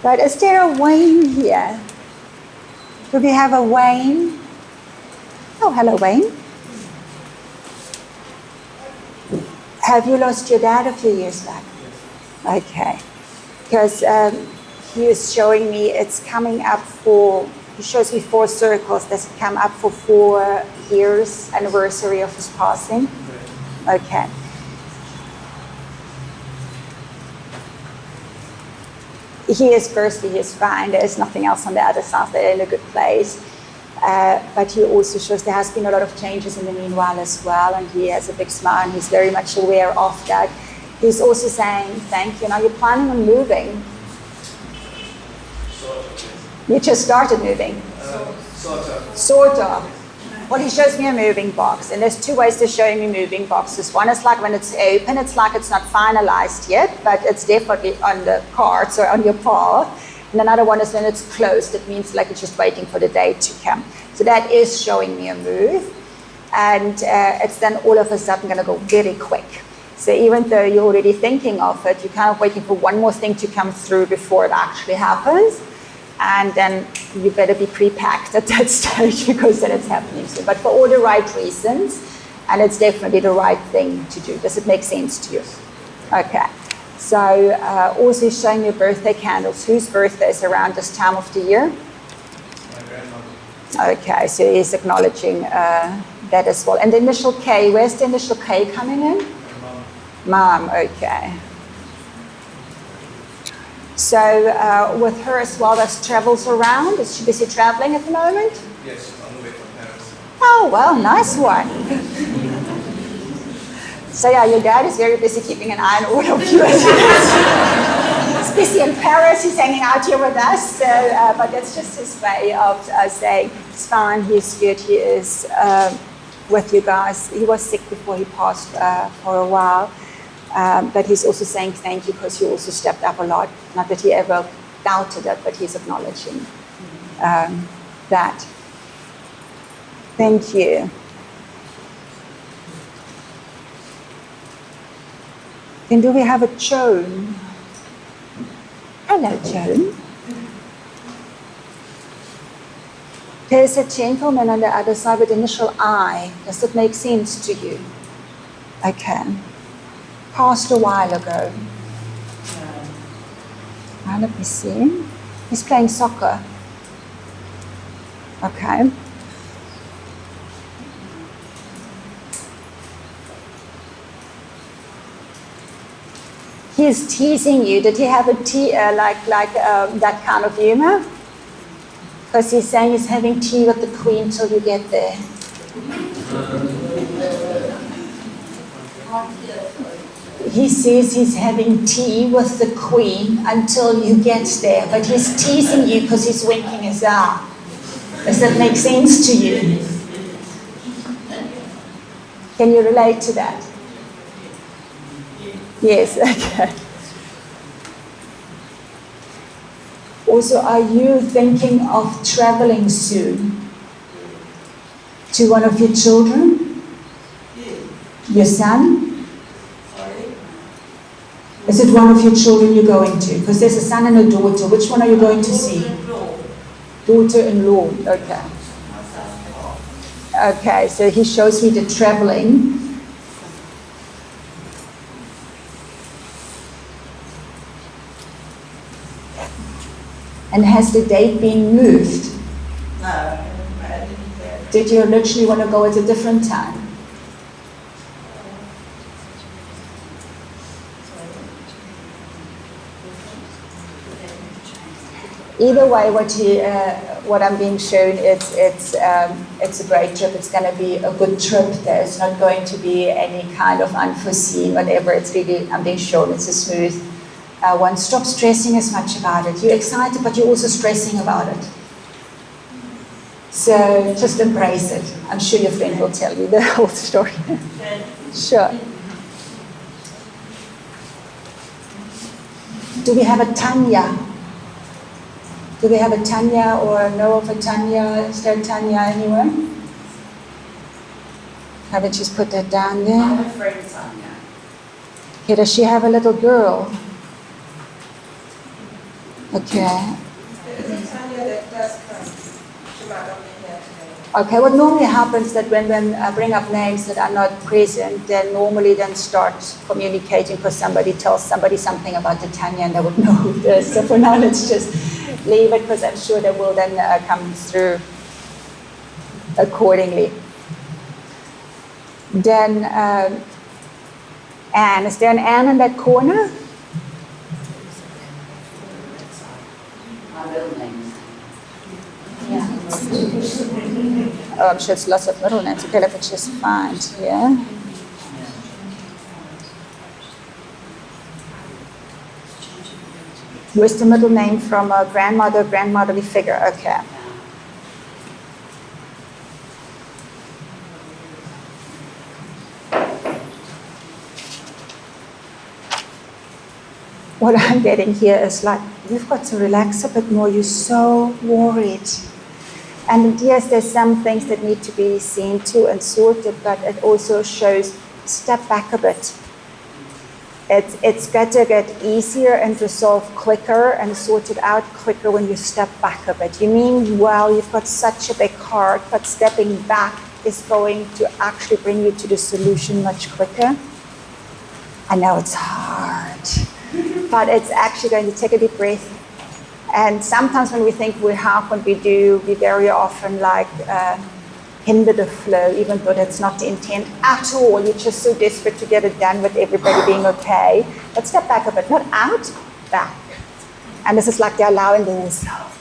But is there a Wayne here? Do we have a Wayne? Oh, hello, Wayne. Have you lost your dad a few years back? Okay. Because he is showing me it's coming up for, he shows me 4 circles. Does it come up for 4 years anniversary of his passing? Okay. He is fine. There is nothing else on the other side. They're in a good place. But he also shows there has been a lot of changes in the meanwhile as well, and he has a big smile, and he's very much aware of that. He's also saying, thank you. Now you're planning on moving. You just started moving. Sort of. Well, he shows me a moving box, and there's 2 ways to show me moving boxes. One is like when it's open, it's like it's not finalized yet, but it's definitely on the cards or on your path. And another one is when it's closed. It means like it's just waiting for the day to come. So that is showing me a move, and it's then all of a sudden going to go very quick. So even though you're already thinking of it, you're kind of waiting for one more thing to come through before it actually happens. And then you better be pre-packed at that stage, because then it's happening soon. But for all the right reasons, and it's definitely the right thing to do. Does it make sense to you? Okay. So also showing your birthday candles. Whose birthday is around this time of the year? My grandmother. Okay, so he's acknowledging that as well. And the initial K, where's the initial K coming in? My mom. Mom, okay. So with her as well, there's travels around. Is she busy traveling at the moment? Yes, on the way from Paris. Oh, well, nice one. So yeah, your dad is very busy keeping an eye on all of you. He's busy in Paris, he's hanging out here with us. So, but that's just his way of saying, it's fine, he's good, he is with you guys. He was sick before he passed for a while. But he's also saying thank you, because he also stepped up a lot. Not that he ever doubted it, but he's acknowledging that. Thank you. Then do we have a Joan? Hello, Joan. There's a gentleman on the other side with initial I. Does that make sense to you? Okay. Passed a while ago. Now let me see. He's playing soccer. Okay. He's teasing you. Did he have a that kind of humor? Because he's saying he's having tea with the Queen till you get there. He says he's having tea with the Queen until you get there, but he's teasing you because he's winking his eye. Does that make sense to you? Can you relate to that? Yes, okay. Also, are you thinking of traveling soon to one of your children? Your son? Is it one of your children you're going to? Because there's a son and a daughter. Which one are you going to see? Daughter-in-law. Okay. Okay, so he shows me the traveling. And has the date been moved? No. Did you literally want to go at a different time? Either way, what I'm being shown, it's a great trip. It's going to be a good trip. There's not going to be any kind of unforeseen whatever. It's really, I'm being shown it's a smooth one. Stop stressing as much about it. You're excited, but you're also stressing about it. So just embrace it. I'm sure your friend will tell you the whole story. Sure. Do we have a Tanya? Do we have a Tanya or know of a Tanya? Is there a Tanya anywhere? Haven't just put that down there? I have a friend, Tanya. Okay, does she have a little girl? Okay. There is a Tanya that does come. She might not be here today. Okay, what normally happens that when I bring up names that are not present, then normally then start communicating because somebody tells somebody something about the Tanya and they would know who it is. So for now, let's just leave it because I'm sure they will then come through accordingly. Then, Anne, is there an Anne in that corner? My middle name. Yeah. Oh, I'm sure it's lots of middle names. Okay, let me just find here. Where's the middle name from a grandmotherly figure? Okay. What I'm getting here is like, you've got to relax a bit more. You're so worried. And yes, there's some things that need to be seen to and sorted, but it also shows step back a bit. It's got to get easier and resolve quicker and sorted out quicker when you step back a bit. You mean, well, you've got such a big heart, but stepping back is going to actually bring you to the solution much quicker. I know it's hard, but it's actually going to take a deep breath. And sometimes when we think we have what we do, we very often like hinder the flow, even though that's not the intent at all. You're just so desperate to get it done with everybody being okay. But step back a bit, not out, back. And this is like the allowing the yourself.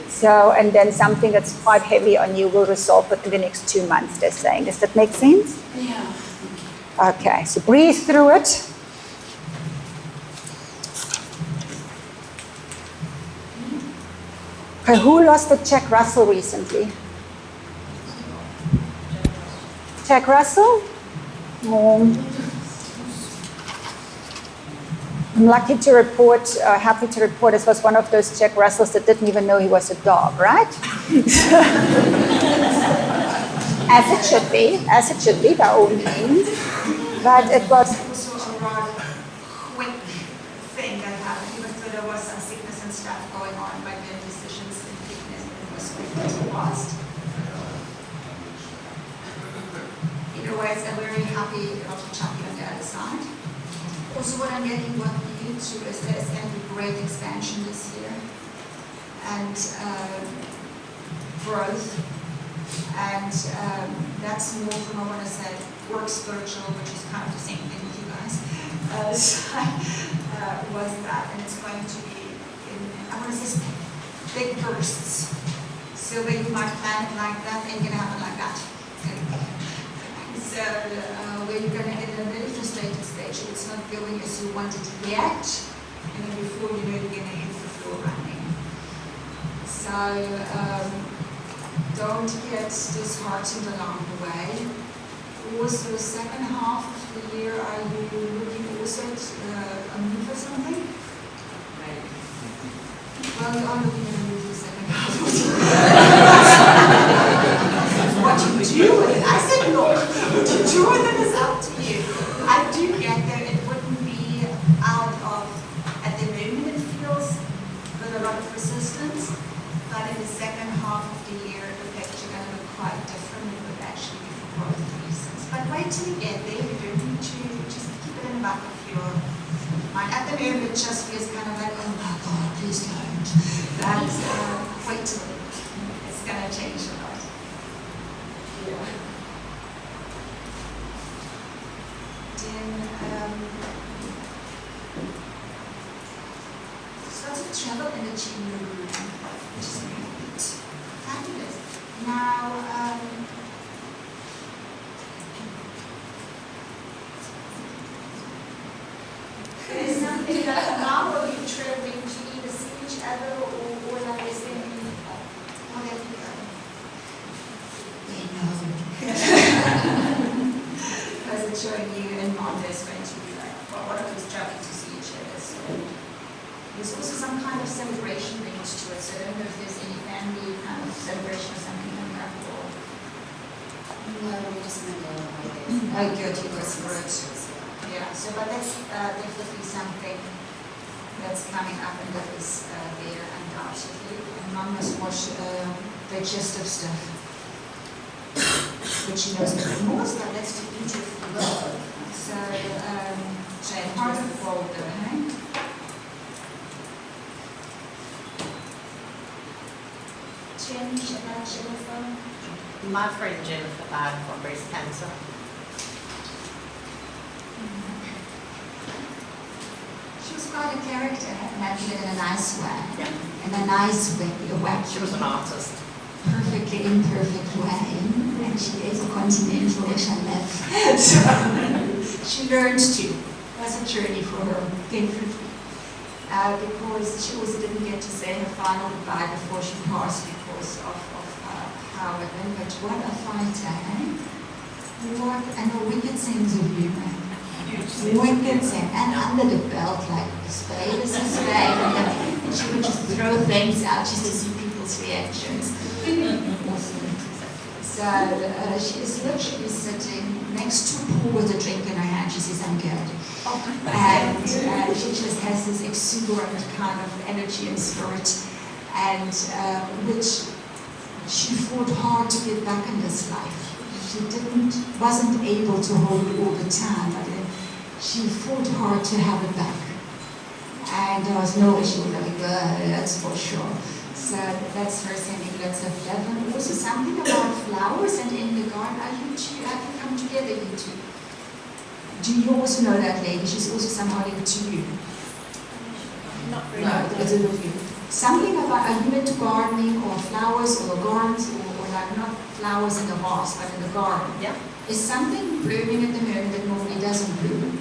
So, and then something that's quite heavy on you will resolve within the next 2 months, they're saying. Does that make sense? Yeah. Okay, so breathe through it. Okay, who lost the Jack Russell recently? Jack Russell? Oh. I'm lucky to report, happy to report, this was one of those Jack Russells that didn't even know he was a dog, right? As it should be, by all means. But it was also a rather quick thing that happened, even though there was some sickness and stuff going on, but the decisions and fitness was quick, fast. Either way, I'm very happy about the champion on the other side. Also, what I'm getting what we need to is there's going to be great expansion this year and growth, and that's more from, I want to say, work spiritual, which is kind of the same thing with you guys. Was that, and it's going to be in, I want to say, big bursts. So where you might plan it like that, ain't gonna happen like that. So where you're going to get in a very frustrated stage, it's not going as you want it yet, and then before you know you're going to hit the floor running. So don't get disheartened along the way. Also, the second half of the year, are you looking also at a move or something? Right. Well, you are looking at a move for the second half of the year. What you do with it, I said look. What you do with it is up to you. I do get that it wouldn't be out of, at the moment it feels with a lot of resistance, but in the second half of the year, the picture going to look quite different. It would actually be for growth reasons. But wait till you get there. You don't need to just keep it in the back of your mind. At the moment, it just feels kind of like, oh my God, please don't. But wait till it's going to change a lot. Yeah. Then, lots of travel energy in the room, which is great. Fabulous. Now, is something that now will you traveling to either see each other or like is there any, how have you done? Because it's showing you and mom is going to be like, well, one of us traveling to see each other. So there's also some kind of celebration linked to it. So I don't know if there's any family kind of celebration or something coming up or. No, we just went on holidays. Oh, good, you were good. Yeah, so but that's definitely something that's coming up, and that is there undoubtedly. And Mum must watch digestive stuff, which she knows the most, but that's to eat if you will. So, part of the folder, hey? Change about Jennifer. My friend Jennifer died from breast cancer. She was quite a character, handled in a nice way. Yeah. In a nice way, She was an artist. perfectly imperfect way, and she ate a continental, which I love. So she learned to. It was a journey for her, definitely. Because she also didn't get to say her final goodbye before she passed because of how it went. But what a fighter, eh? What, and a wicked sense of humor. Wicked sense, and under the belt, like a spade is a spade, and she would just throw things out just to see people's reactions. Awesome. So she is literally sitting next to Paul with a drink in her hand. She says, "I'm good." And she just has this exuberant kind of energy and spirit, and which she fought hard to get back in this life. She wasn't able to hold it all the time, but she fought hard to have it back. And there was no way she would let it go, that's for sure. So that's her sending lots of love. And also something about flowers and in the garden. Are you two, have you come together, you two? Do you also know that lady? She's also somehow linked to you. Not really. No, it's a little bit. Something about, are you into gardening or flowers or gardens or like not flowers in the vase, but in the garden? Yeah. Is something blooming at the moment that normally doesn't bloom?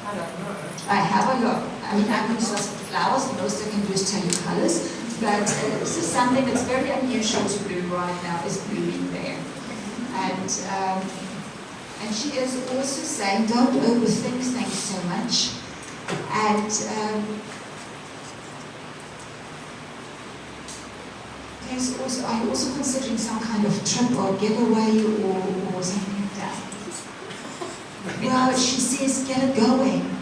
I don't know. I have a look. I mean, I can just lots of flowers, the most I can do is tell you colors, but this is something that's very unusual to bloom right now, is blooming there. And she is also saying, don't overthink things so much. And are you also considering some kind of trip or getaway or something like that? Well, she says, get it going.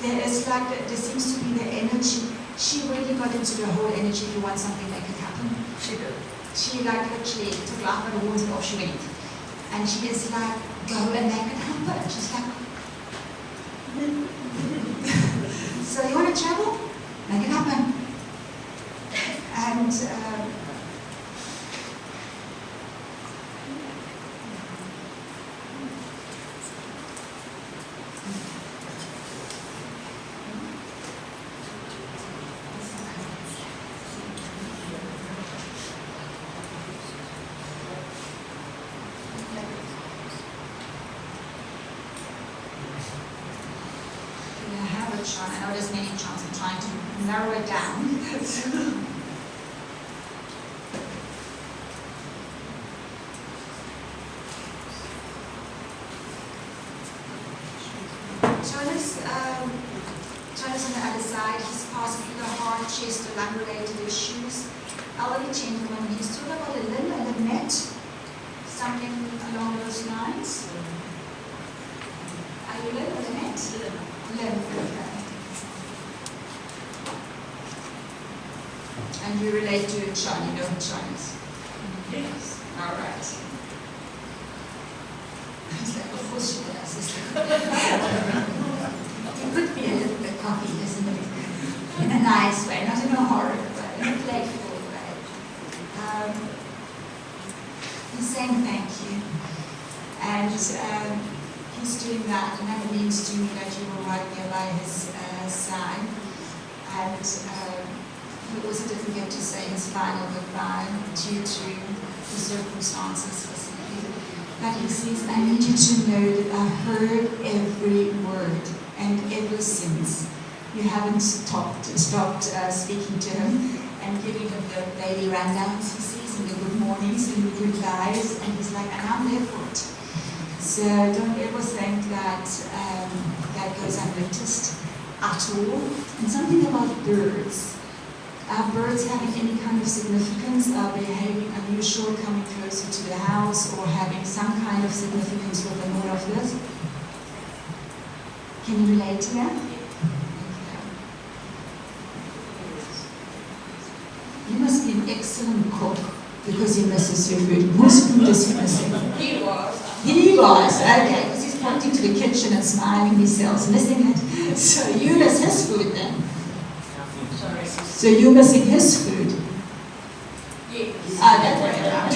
There seems to be the energy. She really got into the whole energy, if you want something, make it happen. She did. She literally took life by the horns and off she went. And she is like, go and make it happen. She's like, so you want to travel? Make it happen. And I know there's many charts, I'm trying to narrow it down. Jonas on the other side, he's passing through the heart, chest, or lung-related issues. Elderly gentleman, he's talking about a limb and a net, something along those lines. Are you limb or the net? Limb, okay. And you relate to John, you know who John is? Yes. All right. It's like, of course she does. It could be a little bit cocky, isn't it? In a nice way, not in a horrid way, in a playful way. He's saying thank you. And he's doing that, and that means to me that you were right there by his side. And he also didn't get to say his final goodbye due to the circumstances specifically. But he says, I need you to know that I heard every word, and ever since you haven't stopped speaking to him and giving him the daily rundowns, he says, and the good mornings and the goodbyes, and he's like, and I'm there for it. So don't ever think that that goes unnoticed at all. And something about birds. Are birds having any kind of significance? Are behaving unusual, coming closer to the house, or having some kind of significance within all of this? Can you relate to that? Okay. You must be an excellent cook because he misses your food. Whose food is he missing? He was. He was, okay, because he's pointing to the kitchen and smiling himself, missing it. So you miss his food then. Sorry. So you're missing his food. Yes. That way around.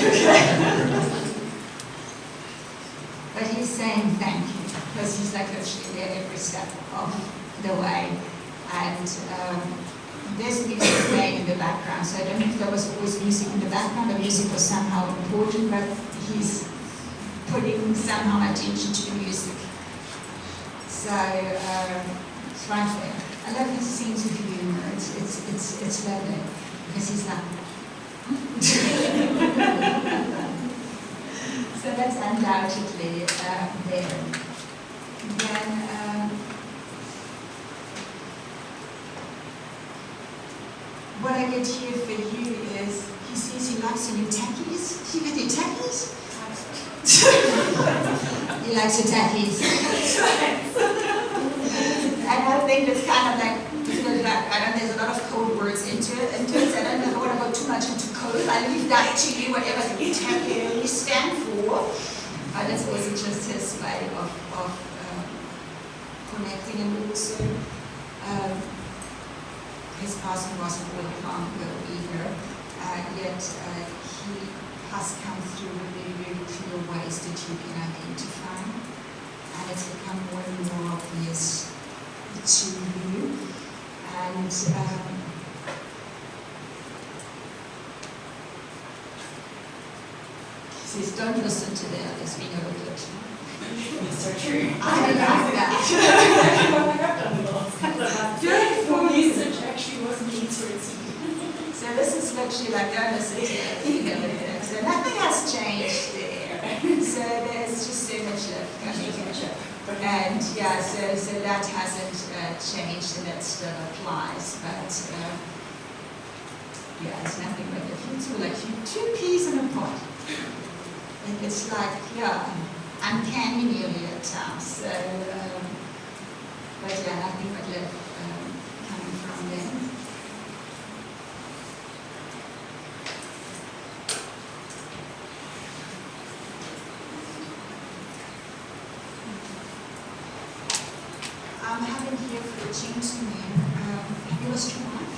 But he's saying thank you, because he's like literally there every step of the way. And there's music playing in the background, so I don't know if there was always music in the background. The music was somehow important, but he's putting somehow attention to the music. So it's right there. I love his sense of humor. It's lovely because he's like. So that's undoubtedly there. Then what I get here for you is he says he likes the new tackies. Do you get the tackies? He likes the tackies. And I think it's kind of like, I don't, there's a lot of code words into it. I don't know if I want to go too much into code. I leave that to you, whatever you stand for. But it's also just his way of connecting, and also his passing wasn't all long ago either. Yet he has come through with very, very clear ways that you can identify. And it's become more and more obvious to you. And he says, don't listen to the others, we know it. It's so true. I like that. Doing for research actually wasn't interesting. So this is literally like, don't listen to it, you know it. So nothing has changed there. So there's just so much love coming. And yeah, so that hasn't changed, and that still applies. But yeah, it's nothing but different. It's like two peas in a pot. And it's like, yeah, uncanny nearly at times. So, but yeah, nothing but love coming from them. I'm having here for the gentleman, have you lost your wife?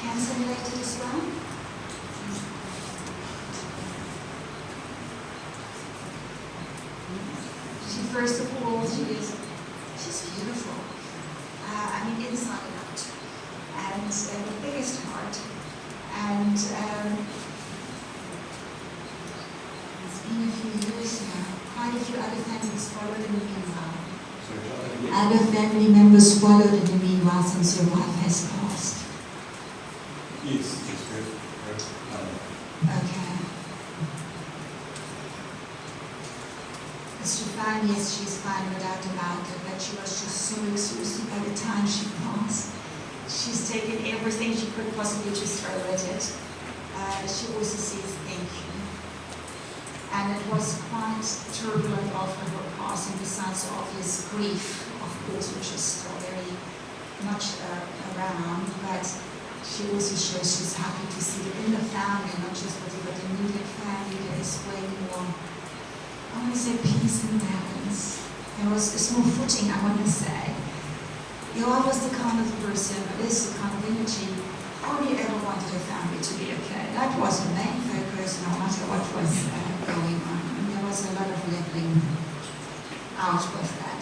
Cancer related as well? First of all, she's beautiful. I mean, inside and out. And the biggest heart. And it's been a few years now. Quite a few other families followed in the meanwhile. Other family members followed in the meanwhile since your wife has passed. Yes, it's good. Okay. She found, yes, she's fine, no doubt about it, but she was just so exhausted by the time she passed. She's taken everything she could possibly just throw at it. She also says thank you. And it was quite turbulent after her passing, besides the obvious grief, of course, which is still very much around, but she also shows she's happy to see that in the family, not just with the immediate family, there is way more, I want to say, peace and balance. There was a small footing, I want to say. I was the kind of person, or is the kind of energy, only ever wanted her family to be okay. That was the main focus, no matter what was going on. And there was a lot of leveling out with that.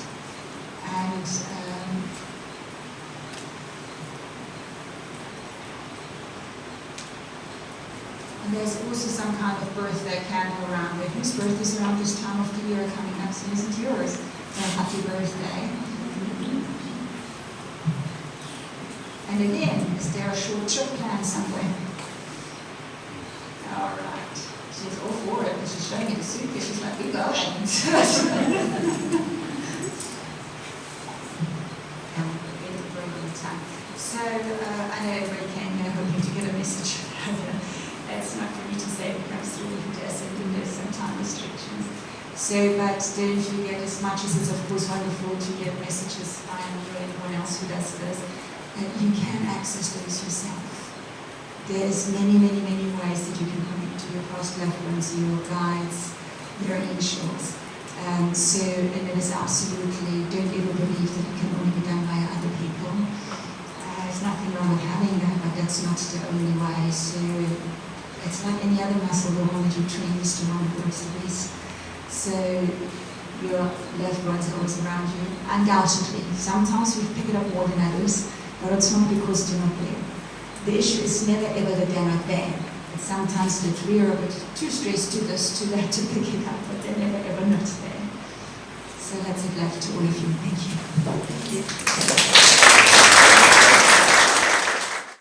And there's also some kind of birthday candle around it. Whose birthday is around this time of the year coming up? So isn't yours? So happy birthday. And again, is there a short trip planned somewhere? All right. She's all for it, but she's showing me the suitcase. She's like, we go. So I know everybody came here hoping to get a message. It's not for me to say, it comes through the desk and there's some time restrictions. So, but don't forget, as as much as it's of course wonderful to get messages by anyone else who does this, you can access those yourself. There's many, many, many ways that you can connect to your past loved ones, your guides, your angels. And it is absolutely, don't ever believe that it can only be done by other people. There's nothing wrong with having that, but that's not the only way. So it's like any other muscle, the one that you train is the one that works the best. So your loved ones are always around you, undoubtedly. Sometimes we pick it up more than others, but it's not because they're not there. The issue is never ever that they're not there. It's sometimes that we are a bit too stressed, too this, too that to pick it up, but they're never ever not there. So lots of love to all of you. Thank you. Thank you.